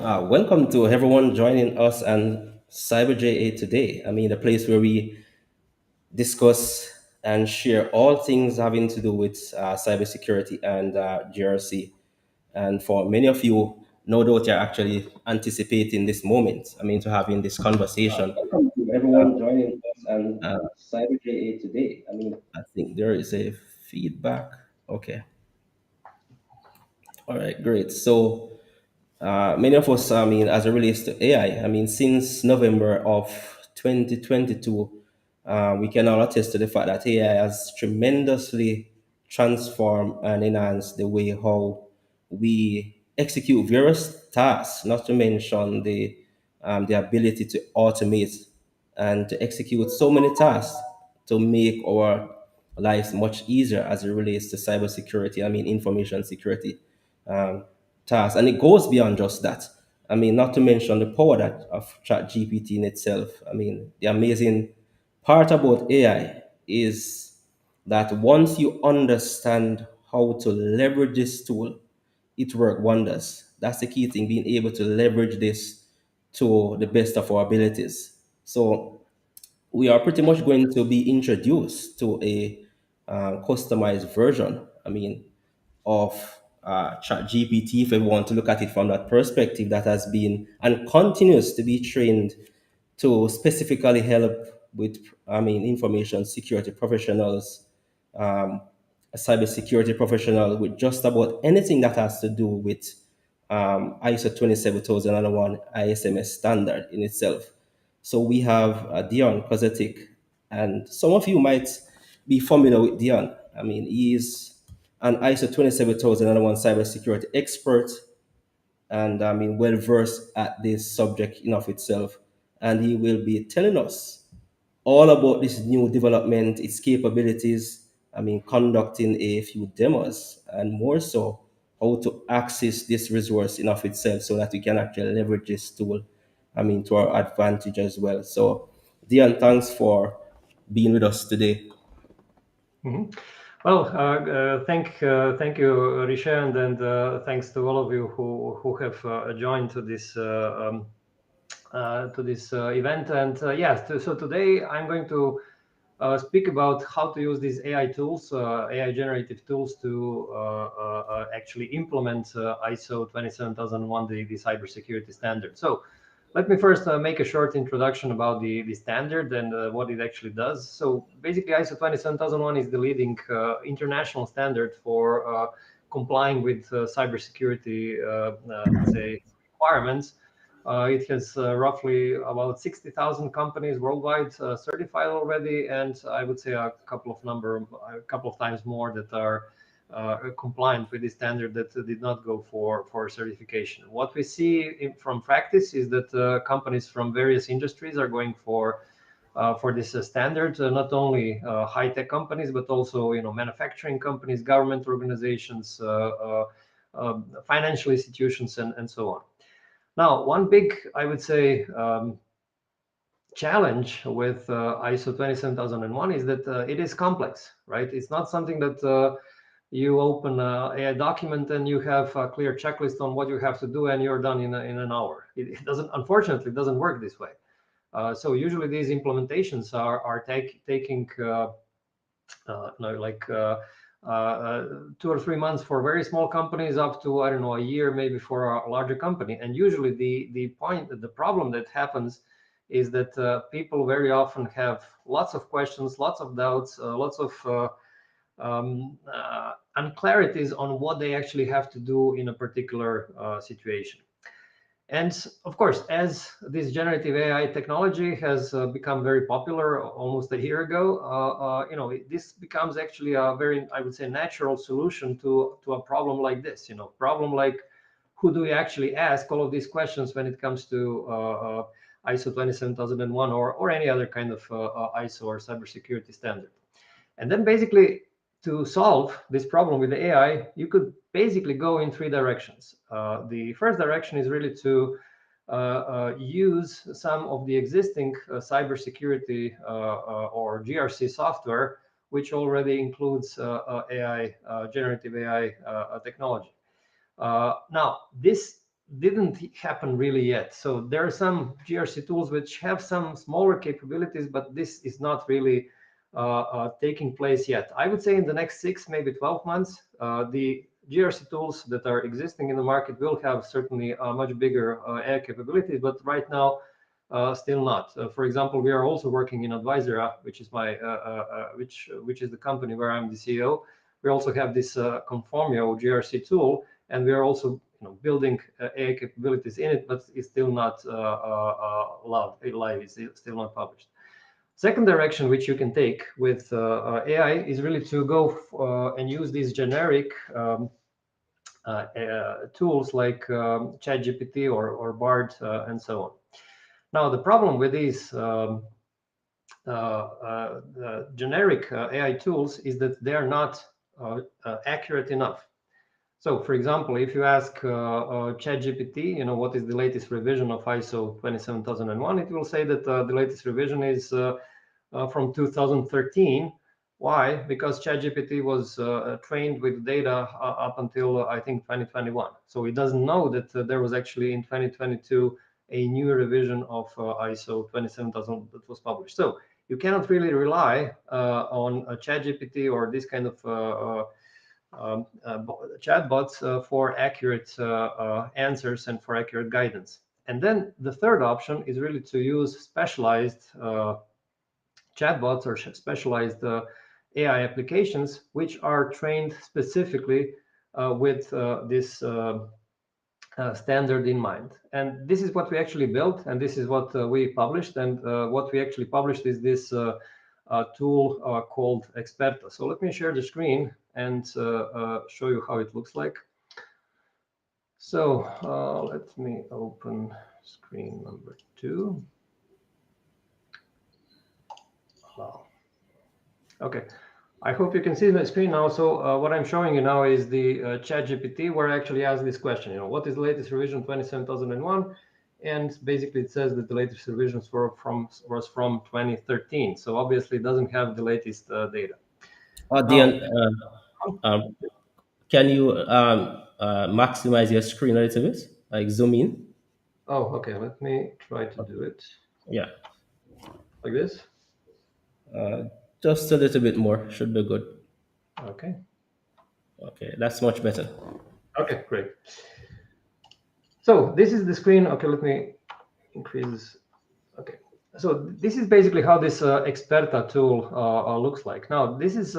Welcome to everyone joining us on Cyber JA today. The place where we discuss and share all things having to do with cybersecurity and GRC. And for many of you, no doubt you're actually anticipating this moment. To having this conversation. Welcome to everyone joining us on Cyber JA today. I think there is a feedback. Okay. All right. Great. So many of us, as it relates to AI, since November of 2022, we can all attest to the fact that AI has tremendously transformed and enhanced the way how we execute various tasks, not to mention the ability to automate and to execute so many tasks to make our lives much easier as it relates to cybersecurity, information security um, tasks. And it goes beyond just that. Not to mention the power that of ChatGPT in itself. The amazing part about AI is that once you understand how to leverage this tool, it work wonders. That's the key thing, being able to leverage this to the best of our abilities. So we are pretty much going to be introduced to a customized version, of ChatGPT, if we want to look at it from that perspective, that has been and continues to be trained to specifically help with, information security professionals, um, a cybersecurity professional with just about anything that has to do with ISO 27001 ISMS standard in itself. So we have Dion Kozetic, and some of you might be familiar with Dion. He is an ISO 27001 cybersecurity expert and well versed at this subject in of itself. And he will be telling us all about this new development, its capabilities. Conducting a few demos and more so how to access this resource in of itself so that we can actually leverage this tool, to our advantage as well. So, Dion, thanks for being with us today. Mhm. Well, thank you, Rishand, and thanks to all of you who have joined to this event. And yes, so today I'm going to speak about how to use these AI tools, AI generative tools, to actually implement ISO 27001, the cybersecurity standard. So let me first make a short introduction about the standard and what it actually does. So basically, ISO 27001 is the leading international standard for complying with cybersecurity, let's say, requirements. It has roughly about 60,000 companies worldwide certified already, and I would say a couple of times more that are compliant with the standard that did not go for certification. What we see from practice is that companies from various industries are going for this standard, not only high-tech companies, but also manufacturing companies, government organizations, financial institutions, and so on. Now, one big, I would say, challenge with ISO 27001 is that it is complex, right? It's not something that you open a document and you have a clear checklist on what you have to do and you're done in an hour. It doesn't, unfortunately, it doesn't work this way. So usually these implementations are taking like 2 or 3 months for very small companies, up to, I don't know, a year maybe for a larger company. And usually the problem that happens is that people very often have lots of questions, lots of doubts, lots of unclarities on what they actually have to do in a particular situation. And of course, as this generative AI technology has become very popular almost a year ago, this becomes actually a very, I would say, natural solution to a problem like this. Problem like, who do we actually ask all of these questions when it comes to ISO 27001 or any other kind of ISO or cybersecurity standard? And then basically, to solve this problem with the AI, you could basically go in three directions. The first direction is really to use some of the existing cybersecurity or GRC software, which already includes generative AI technology. Now, this didn't happen really yet. So there are some GRC tools which have some smaller capabilities, but this is not really taking place yet. I would say in the next 6, maybe 12 months, the GRC tools that are existing in the market will have certainly much bigger AI capabilities, but right now, still not. For example, we are also working in Advisora, which is which is the company where I'm the CEO. We also have this Conformio GRC tool, and we are also building AI capabilities in it, but it's still not live. It's still not published. Second direction which you can take with AI is really to go and use these generic tools like ChatGPT or Bard and so on. Now, the problem with these generic AI tools is that they are not accurate enough. So, for example, if you ask ChatGPT, what is the latest revision of ISO 27001, it will say that the latest revision is from 2013. Why? Because ChatGPT was trained with data up until, I think, 2021. So it doesn't know that there was actually in 2022 a new revision of ISO 27000 that was published. So you cannot really rely on ChatGPT or this kind of chatbots for accurate answers and for accurate guidance. And then the third option is really to use specialized chatbots or specialized AI applications, which are trained specifically with this standard in mind. And this is what we actually built, and this is what we published. And what we actually published is this tool called Experta. So let me share the screen and show you how it looks like. So let me open screen number 2. Wow. Okay, I hope you can see the screen now. So what I'm showing you now is the ChatGPT, where I actually asked this question, what is the latest revision 27001? And basically it says that the latest revisions was from 2013. So obviously it doesn't have the latest data. Now, Dion, can you maximize your screen a little bit, like zoom in? oh, okay, let me try to do it Yeah, like this. just a little bit more should be good. Okay. Okay, that's much better. Okay, great. So this is the screen. Okay, let me increase. Okay, so this is basically how this Experta tool looks like. Now, this is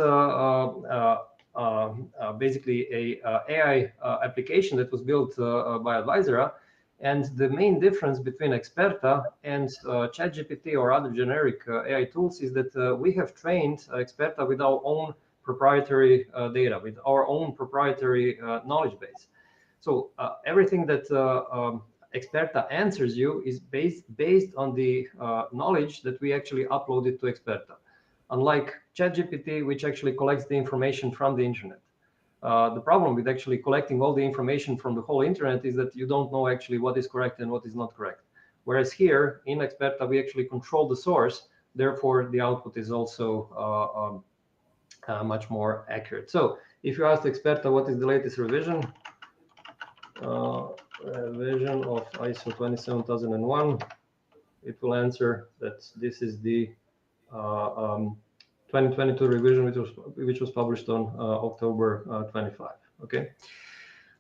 basically a AI application that was built by Advisora. And the main difference between Experta and ChatGPT or other generic AI tools is that we have trained Experta with our own proprietary data, with our own proprietary knowledge base. So everything that Experta answers you is based on the knowledge that we actually uploaded to Experta. Unlike ChatGPT, which actually collects the information from the internet. The problem with actually collecting all the information from the whole internet is that you don't know actually what is correct and what is not correct. Whereas here in Experta, we actually control the source. Therefore, the output is also much more accurate. So if you ask Experta what is the latest revision, version of ISO 27001, it will answer that this is the 2022 revision, which was published on October 25. Okay.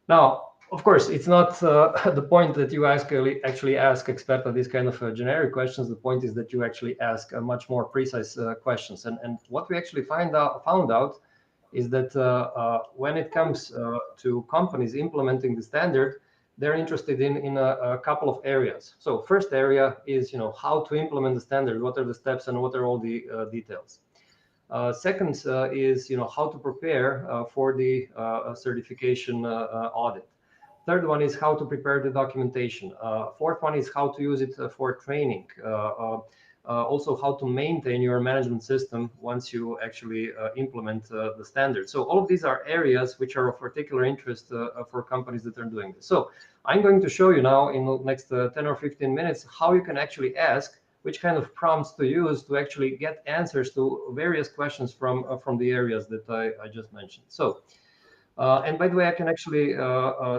Now, of course, it's not the point that you actually ask Experta these kind of generic questions. The point is that you actually ask much more precise questions. And what we actually found out is that when it comes to companies implementing the standard, they're interested in a couple of areas. So first area is how to implement the standard, what are the steps and what are all the details. Second is how to prepare for the certification audit. Third one is how to prepare the documentation. Fourth one is how to use it for training. Also how to maintain your management system once you actually implement the standard. So all of these are areas which are of particular interest for companies that are doing this. So I'm going to show you now in the next 10 or 15 minutes how you can actually ask which kind of prompts to use to actually get answers to various questions from the areas that I just mentioned. So And by the way, I can actually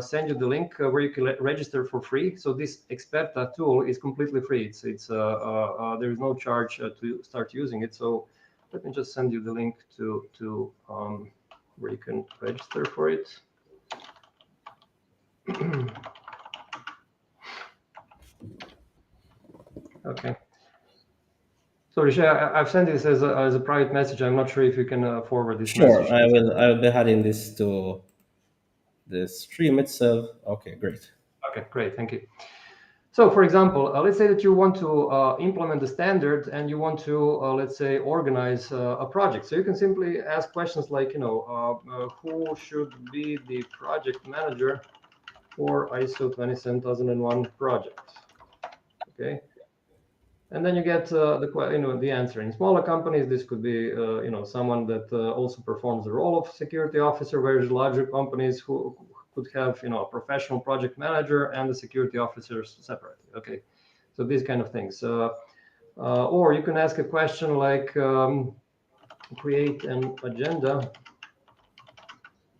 send you the link where you can register for free. So this Experta tool is completely free. There is no charge to start using it. So let me just send you the link to where you can register for it. Okay. So Rishi, I've sent this as a private message. I'm not sure if you can forward this Sure, message. I will. I will be adding this to the stream itself. Okay, great. Okay, great, thank you. So, for example, let's say that you want to implement the standard and you want to, let's say, organize a project. So you can simply ask questions like, who should be the project manager for ISO 27001 project? Okay. And then you get the answer. In smaller companies, this could be someone that also performs the role of security officer, whereas larger companies who could have a professional project manager and the security officers separately. Okay, so these kind of things. Or you can ask a question like create an agenda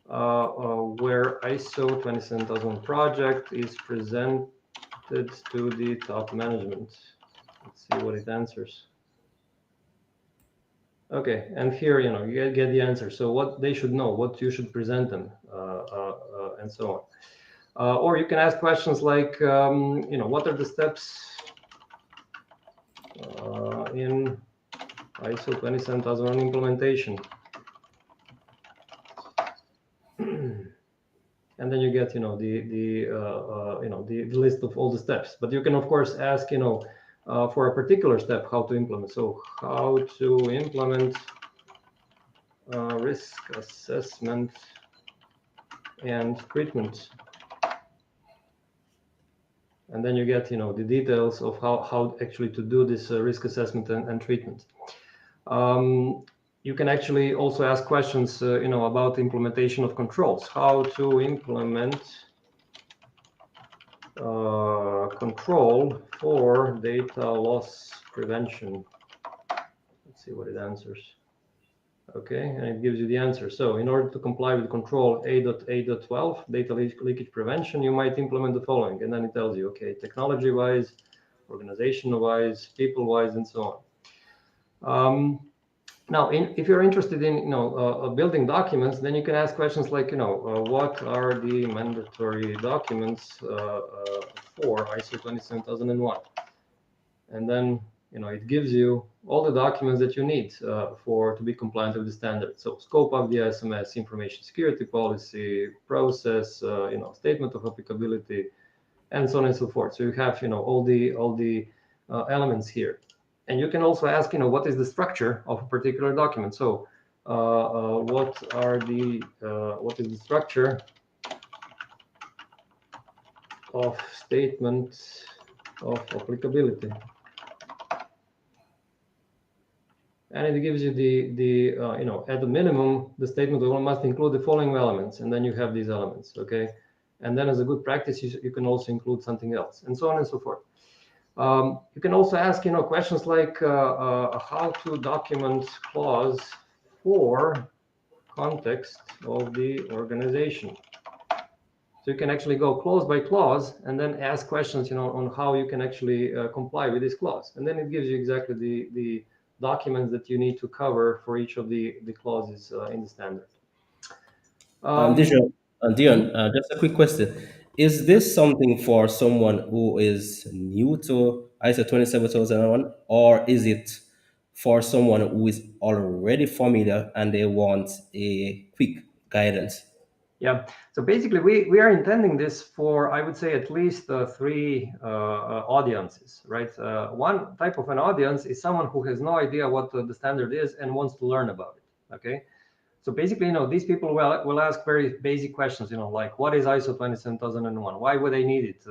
where ISO 27001 project is presented to the top management. Let's see what it answers. Okay, and here you get the answer. So what they should know, what you should present them, and so on. Or you can ask questions like, what are the steps in ISO 27001 implementation? And then you get the list of all the steps. But you can of course ask for a particular step how to implement. So how to implement risk assessment and treatment. And then you get the details of how actually to do this risk assessment and treatment. You can actually also ask questions about implementation of controls, how to implement control for data loss prevention. Let's see what it answers. Okay, and it gives you the answer. So in order to comply with control A.A.12, data leakage prevention, you might implement the following. And then it tells you, okay, technology-wise, organization-wise, people-wise, and so on. Now, if you're interested in building documents, then you can ask questions like, what are the mandatory documents for ISO 27001? And then it gives you all the documents that you need to be compliant with the standard. So scope of the SMS, information security policy, process, statement of applicability, and so on and so forth. So you have all the elements here. And you can also ask what is the structure of a particular document. So what is the structure of statement of applicability? And it gives you the at the minimum, the statement must include the following elements, and then you have these elements, okay? And then as a good practice, you can also include something else, and so on and so forth. You can also ask questions like how to document clause for context of the organization. So you can actually go clause by clause and then ask questions on how you can actually comply with this clause, and then it gives you exactly the documents that you need to cover for each of the clauses in the standard. Dion, just a quick question. Is this something for someone who is new to ISO 27001, or is it for someone who is already familiar and they want a quick guidance? Yeah, so basically we are intending this for, I would say, at least three audiences, right? One type of an audience is someone who has no idea what the standard is and wants to learn about it, okay? So basically, these people will ask very basic questions, like what is ISO 27001? Why would I need it?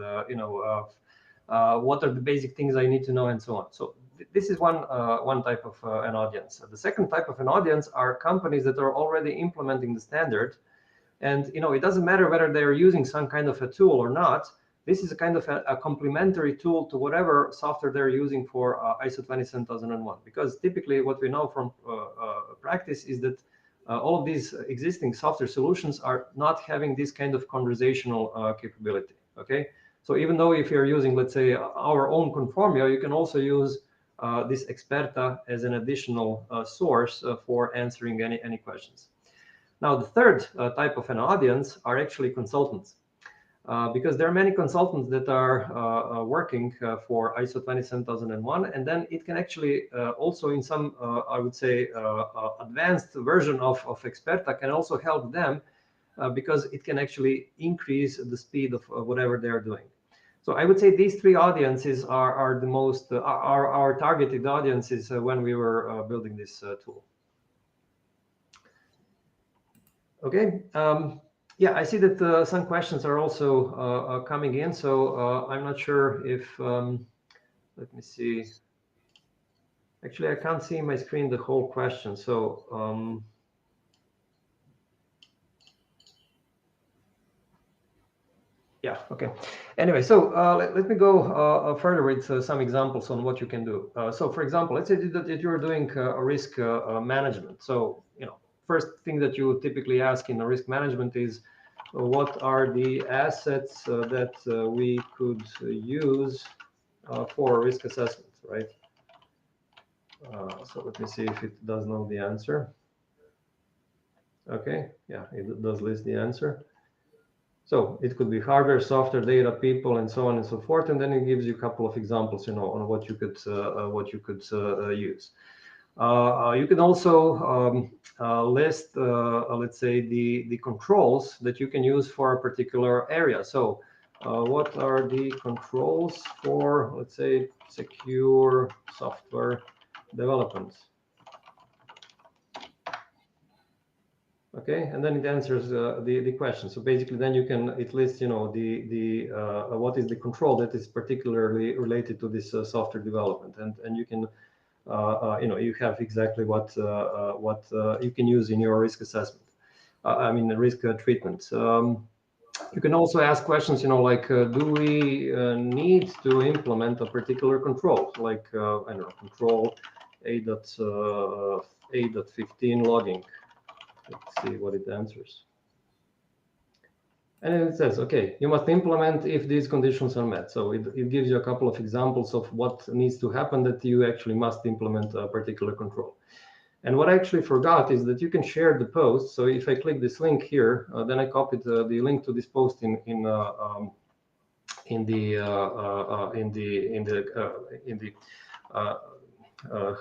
What are the basic things I need to know, and so on. So this is one type of an audience. The second type of an audience are companies that are already implementing the standard. And it doesn't matter whether they're using some kind of a tool or not. This is a kind of a complementary tool to whatever software they're using for ISO 27001. Because typically what we know from practice is that all of these existing software solutions are not having this kind of conversational capability. Okay, so even though if you're using, let's say, our own Conformio, you can also use this Experta as an additional source for answering any questions. Now, the third type of an audience are actually consultants. Because there are many consultants that are working for ISO 27001, and then it can actually also in some, I would say, advanced version of Experta can also help them because it can actually increase the speed of whatever they are doing. So I would say these three audiences are the most, our targeted audiences when we were building this tool. Okay. Yeah, I see that some questions are also coming in, so I'm not sure if, let me see. Actually, I can't see in my screen the whole question, so yeah, okay. Anyway, so let me go further with some examples on what you can do. So for example, let's say that you're doing a risk management. So, first thing that you typically ask in a risk management is, what are the assets that we could use for risk assessment, right? So let me see if it does know the answer. Okay, yeah, it does list the answer. So it could be hardware, software, data, people, and so on and so forth. And then it gives you a couple of examples, on what you could use. You can also list, let's say, the controls that you can use for a particular area. So what are the controls for, let's say, secure software development? Okay, and then it answers the question. So basically, then you can, it lists, the what is the control that is particularly related to this software development, and you can, you have exactly what you can use in your risk assessment. I mean, risk treatment. You can also ask questions, like, do we need to implement a particular control, like, I don't know, control A.15 logging. Let's see what it answers. And it says, okay, you must implement if these conditions are met. So it gives you a couple of examples of what needs to happen that you actually must implement a particular control. And what I actually forgot is that you can share the post. So if I click this link here, then I copied the link to this post in the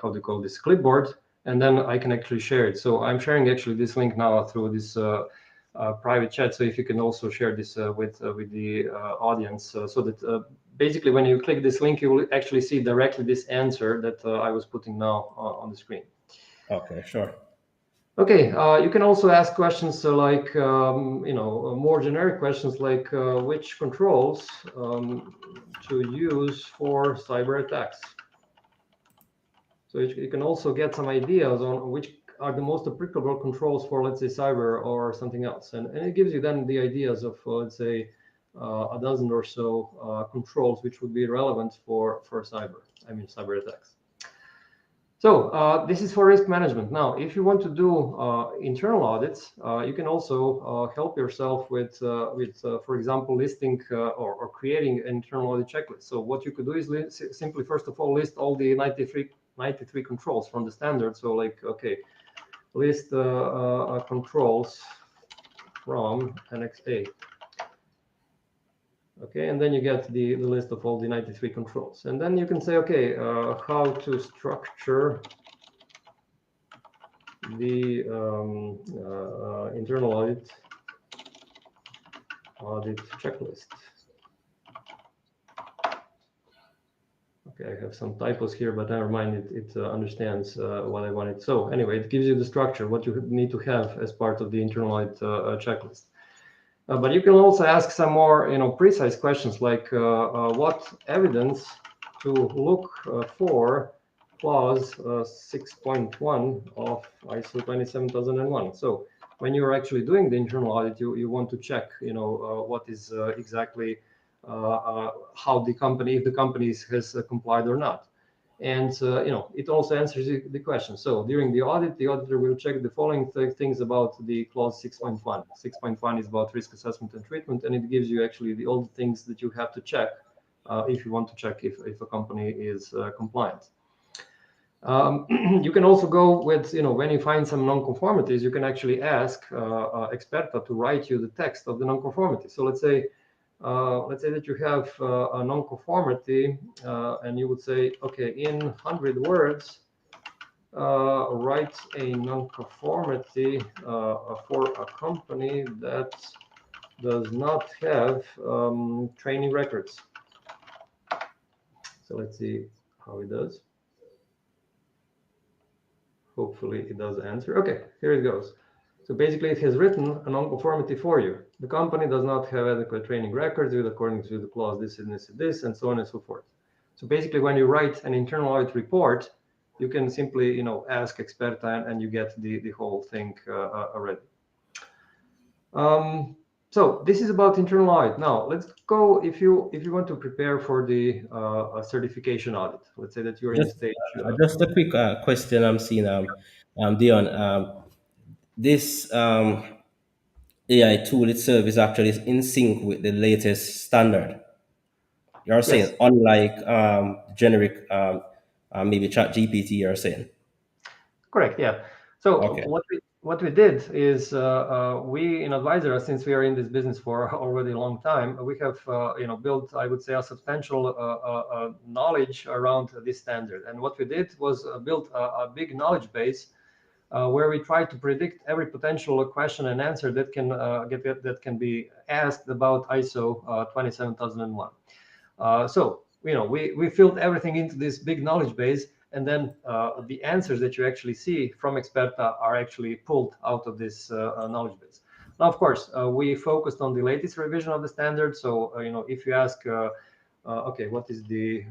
how do you call this, clipboard, and then I can actually share it. So I'm sharing actually this link now through this private chat. So if you can also share this with the audience, so that basically when you click this link, you will actually see directly this answer that I was putting now on the screen. Okay, sure. Okay, you can also ask questions like, more generic questions like which controls to use for cyber attacks. So you can also get some ideas on which are the most applicable controls for, let's say, cyber or something else. And it gives you then the ideas of, let's say, a dozen or so controls which would be relevant for cyber attacks. So this is for risk management. Now, if you want to do internal audits, you can also help yourself with for example, listing or creating an internal audit checklist. So what you could do is simply, first of all, list all the 93 controls from the standard. So like, okay, list controls from Annex A. Okay, and then you get the list of all the 93 controls. And then you can say, okay, how to structure the internal audit checklist. Okay, I have some typos here, but never mind, it understands what I wanted. So anyway, it gives you the structure, what you need to have as part of the internal audit checklist. But you can also ask some more, precise questions like what evidence to look for clause 6.1 of ISO 27001. So when you're actually doing the internal audit, you want to check, what is exactly how the company, if the company has complied or not. And it also answers the question. So during the audit, the auditor will check the following things about the clause 6.1. 6.1 is about risk assessment and treatment, and it gives you actually all the things that you have to check if you want to check if a company is compliant. You can also go with, when you find some non-conformities, you can actually ask Experta to write you the text of the non-conformity. So let's say that you have a non-conformity, and you would say, okay, in 100 words, write a non-conformity for a company that does not have training records. So let's see how it does. Hopefully it does answer. Okay, here it goes. So basically it has written a non-conformity for you. The company does not have adequate training records according to the clause this and this and this, and so on and so forth. So basically when you write an internal audit report, you can simply ask Experta and you get the whole thing already. So this is about internal audit. Now let's go, if you want to prepare for the certification audit. Let's say that you're in Just, stage. just a quick question I'm seeing, Dion. This AI tool itself is actually in sync with the latest standard. You're Yes. saying, unlike generic, maybe Chat GPT, you're saying. Correct. Yeah. So Okay. what we did is we in Advisor, since we are in this business for already a long time, we have built, I would say, a substantial knowledge around this standard. And what we did was build a big knowledge base where we try to predict every potential question and answer that can that can be asked about ISO 27001. So we filled everything into this big knowledge base, and then the answers that you actually see from Experta are actually pulled out of this knowledge base. Now, of course, we focused on the latest revision of the standard. So if you ask, okay, what is the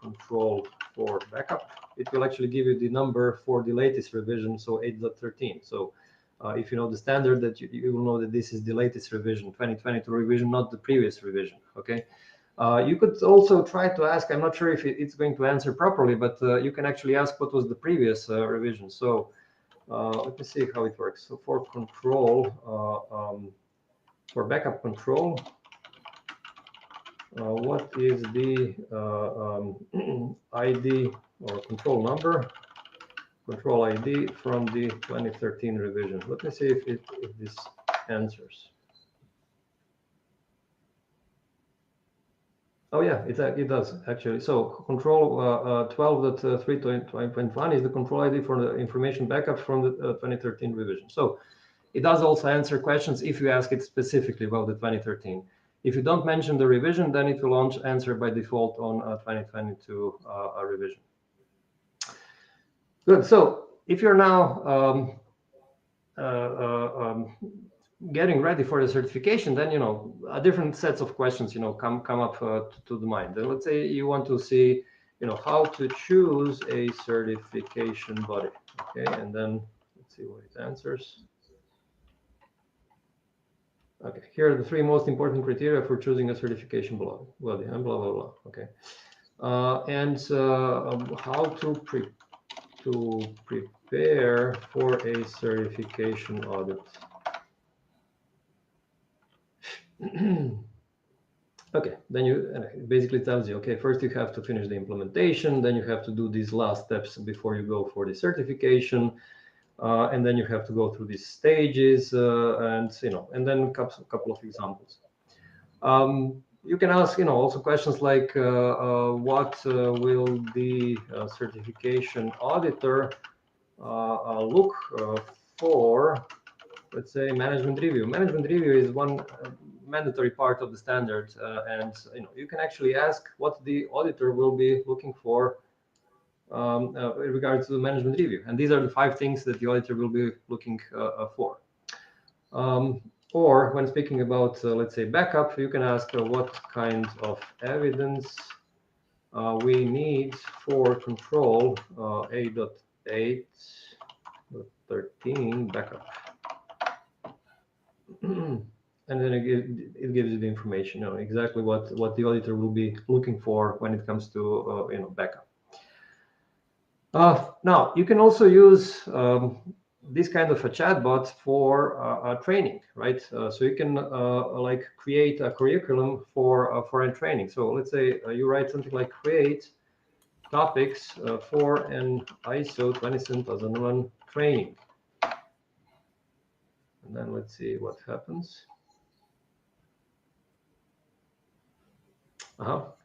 control for backup? It will actually give you the number for the latest revision, so 8.13. So if you know the standard, that you will know that this is the latest revision, 2022 revision, not the previous revision. Okay. You could also try to ask, I'm not sure if it's going to answer properly, but you can actually ask what was the previous revision. So let me see how it works. So for control, for backup control, what is the ID or control number, control ID from the 2013 revision? Let me see if this answers. Oh yeah, it does actually. So control 12.3.1 is the control ID for the information backup from the 2013 revision. So it does also answer questions if you ask it specifically about the 2013. If you don't mention the revision, then it will answer by default on 2022 revision. Good. So if you're now getting ready for the certification, then a different sets of questions come up to the mind. And let's say you want to see how to choose a certification body. Okay, and then let's see what it answers. Okay, here are the 3 most important criteria for choosing a certification body, and blah blah blah. Okay, and how to prepare for a certification audit. Okay, then it basically tells you, okay, first you have to finish the implementation, then you have to do these last steps before you go for the certification, and then you have to go through these stages, and then a couple of examples. You can ask, also questions like, what will the certification auditor look for? Let's say management review. Management review is one mandatory part of the standard, and you can actually ask what the auditor will be looking for in regards to the management review. And these are the 5 things that the auditor will be looking for. Or when speaking about, let's say, backup, you can ask what kind of evidence we need for control 8.8.13 backup. and then it gives you the information, exactly what the auditor will be looking for when it comes to backup. Now you can also use this kind of a chatbot for training, right? So you can like create a curriculum for a training. So let's say you write something like create topics for an ISO 27001 training, and then let's see what happens.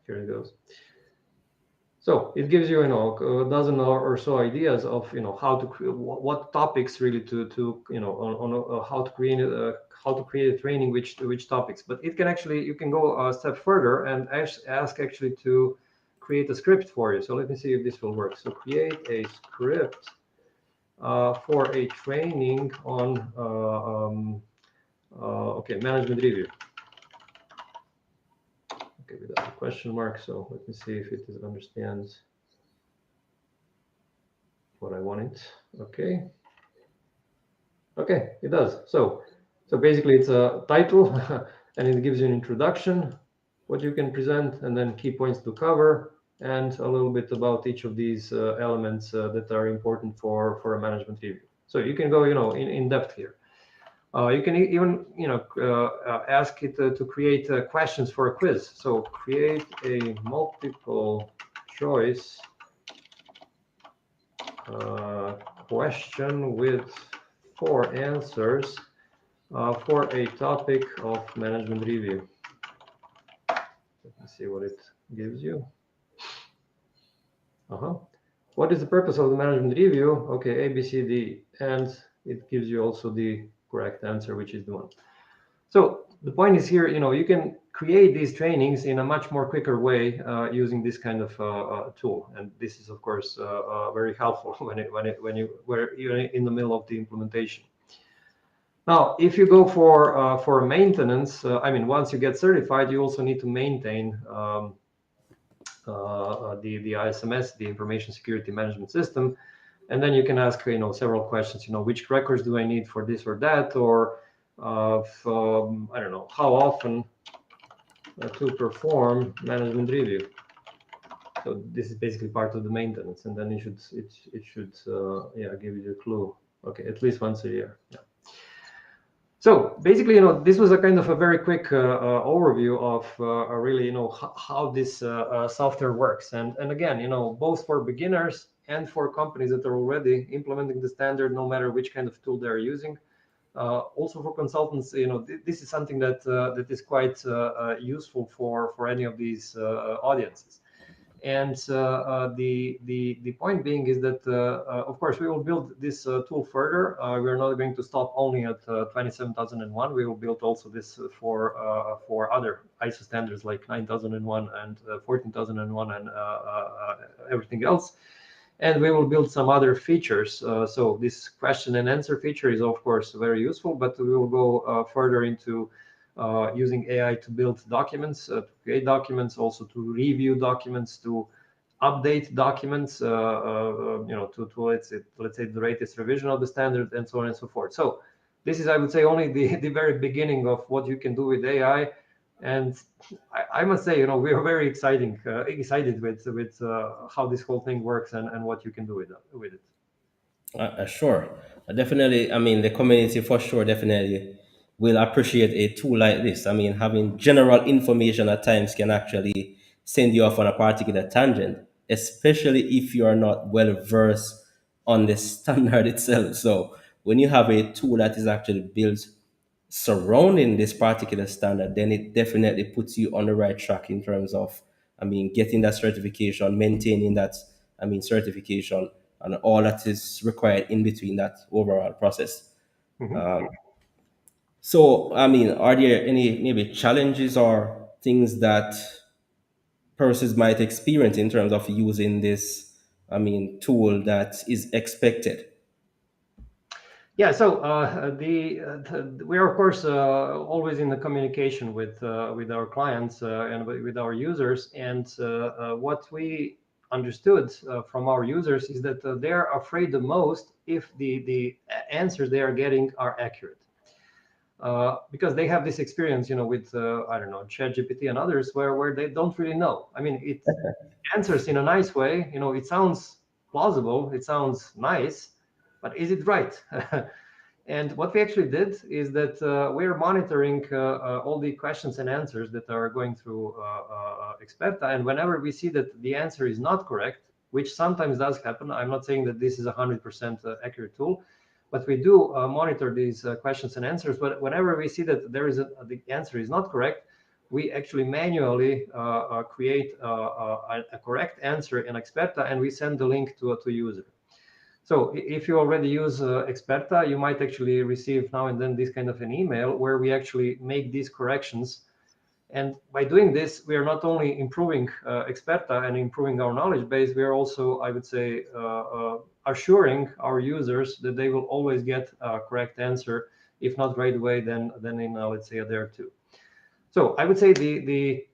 Here it goes. So it gives you, a dozen or so ideas of, how to what topics really to on how to create a training, which topics. But it can actually, you can go a step further and ask actually to create a script for you. So let me see if this will work. So create a script for a training on okay, management review. Okay, without a question mark. So let me see if it understands what I wanted. Okay, it does. So basically it's a title and it gives you an introduction, what you can present, and then key points to cover, and a little bit about each of these elements that are important for a management review. So you can go, in depth here. You can even, ask it to create questions for a quiz. So create a multiple choice question with 4 answers for a topic of management review. Let me see what it gives you. What is the purpose of the management review? Okay, A, B, C, D, and it gives you also the correct answer, which is the one. So the point is here, you can create these trainings in a much more quicker way using this kind of tool, and this is of course very helpful when you're in the middle of the implementation. Now, if you go for maintenance, I mean, once you get certified, you also need to maintain the ISMS, the Information Security Management System, and then you can ask several questions. Which records do I need for this or that, or I don't know, how often to perform management review. So this is basically part of the maintenance, and then it should give you a clue. Okay, at least once a year. Yeah. So basically, this was a kind of a very quick overview of really, how this software works. And again, both for beginners and for companies that are already implementing the standard, no matter which kind of tool they're using. Also for consultants, this is something that is quite useful for any of these audiences. And the point being is that, of course, we will build this tool further. We're not going to stop only at 27001. We will build also this for other ISO standards like 9001 and 14001 and everything else. And we will build some other features. So this question and answer feature is, of course, very useful, but we will go further into using AI to build documents, to create documents, also to review documents, to update documents, to let's say the latest revision of the standard, and so on and so forth. So this is, I would say, only the very beginning of what you can do with AI. And I must say, we are very excited with how this whole thing works and what you can do with it. Sure. Definitely. I mean, the community for sure definitely will appreciate a tool like this. I mean, having general information at times can actually send you off on a particular tangent, especially if you are not well versed on the standard itself. So when you have a tool that is actually built surrounding this particular standard, then it definitely puts you on the right track in terms of, I mean, getting that certification, maintaining that, I mean, certification, and all that is required in between that overall process. So, I mean, are there any maybe challenges or things that persons might experience in terms of using this, I mean, tool that is expected? Yeah, so we are of course always in the communication with our clients and with our users, and what we understood from our users is that they're afraid the most if the answers they are getting are accurate. because they have this experience, with I don't know, ChatGPT and others, where they don't really know. I mean, it answers in a nice way. It sounds plausible, it sounds nice, but is it right? And what we actually did is that we're monitoring all the questions and answers that are going through Experta. And whenever we see that the answer is not correct, which sometimes does happen, I'm not saying that this is a 100% accurate tool, but we do monitor these questions and answers. But whenever we see that the answer is not correct, we actually manually create a correct answer in Experta, and we send the link to a user. So if you already use Experta, you might actually receive now and then this kind of an email where we actually make these corrections. And by doing this, we are not only improving Experta and improving our knowledge base, we are also, I would say, assuring our users that they will always get a correct answer, if not right away, then in, let's say, a day or two. So I would say the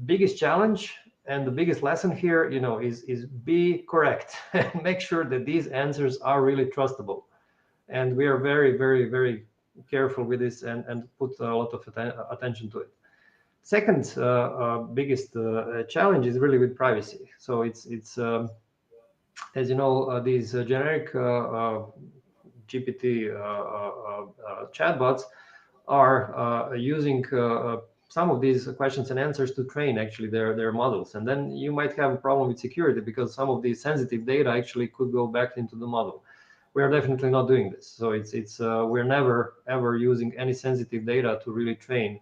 biggest challenge and the biggest lesson here, is be correct and make sure that these answers are really trustable. And we are very, very, very careful with this and put a lot of attention to it. Second biggest challenge is really with privacy. So it's as you know, these generic GPT chatbots are using some of these questions and answers to train actually their models. And then you might have a problem with security because some of these sensitive data actually could go back into the model. We are definitely not doing this. So it's we're never ever using any sensitive data to really train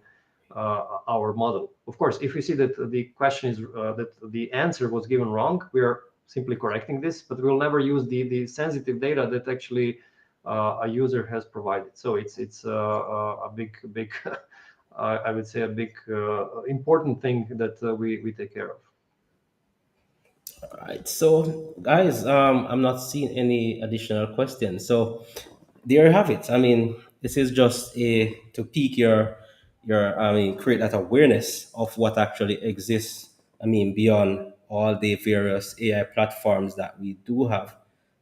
our model. Of course, if we see that the question is that the answer was given wrong, we are simply correcting this, but we'll never use the sensitive data that actually a user has provided. So it's a big I would say a big important thing that we take care of. All right. So, guys, I'm not seeing any additional questions. So, there you have it. I mean, this is just a to pique I mean, create that awareness of what actually exists. I mean, beyond all the various AI platforms that we do have.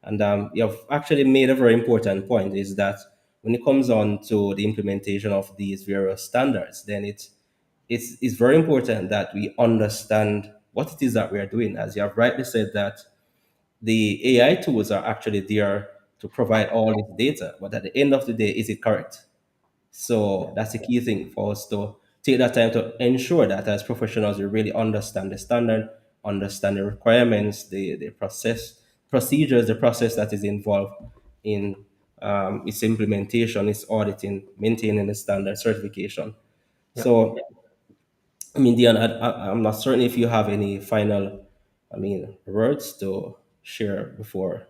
And you have actually made a very important point is that when it comes on to the implementation of these various standards, then it's very important that we understand what it is that we are doing. As you have rightly said, that the AI tools are actually there to provide all this data, but at the end of the day, is it correct? So that's the key thing for us to take that time to ensure that as professionals, we really understand the standard, understand the requirements, the procedures, the process that is involved in its implementation, its auditing, maintaining the standard certification. Yeah. So I mean, Dion, I'm not certain if you have any final, I mean, words to share before.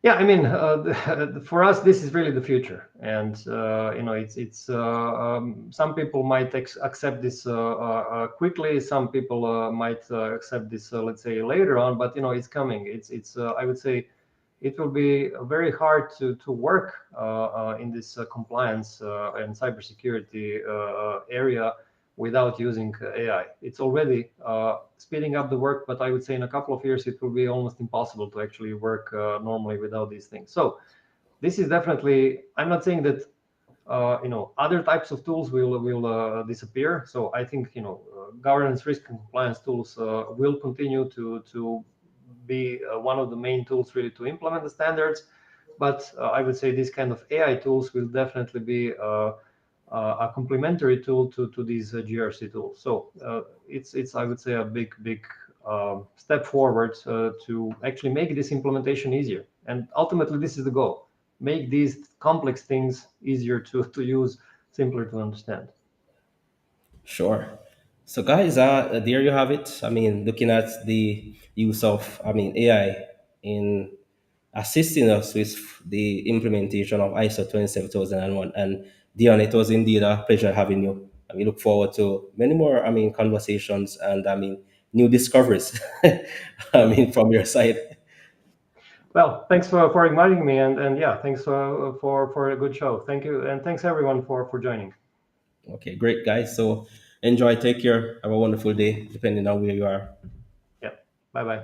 Yeah, I mean, for us, this is really the future, and it's some people might accept this quickly. Some people might accept this, let's say, later on. But it's coming. It's I would say, it will be very hard to work in this compliance and cybersecurity area without using AI. It's already speeding up the work, but I would say in a couple of years it will be almost impossible to actually work normally without these things. So this is definitely. I'm not saying that other types of tools will disappear. So I think governance, risk, and compliance tools will continue to be one of the main tools really to implement the standards. But I would say these kind of AI tools will definitely be a complementary tool to these GRC tools. So it's I would say a big step forward to actually make this implementation easier. And ultimately, this is the goal: make these complex things easier to use, simpler to understand. Sure. So, guys, there you have it. I mean, looking at the use of, I mean, AI in assisting us with the implementation of ISO 27001. And Dion, it was indeed a pleasure having you. And we look forward to many more, I mean, conversations and, I mean, new discoveries, I mean, from your side. Well, thanks for inviting me, and yeah, thanks for a good show. Thank you, and thanks everyone for joining. Okay, great, guys. So enjoy, take care, have a wonderful day, depending on where you are. Yeah, bye bye.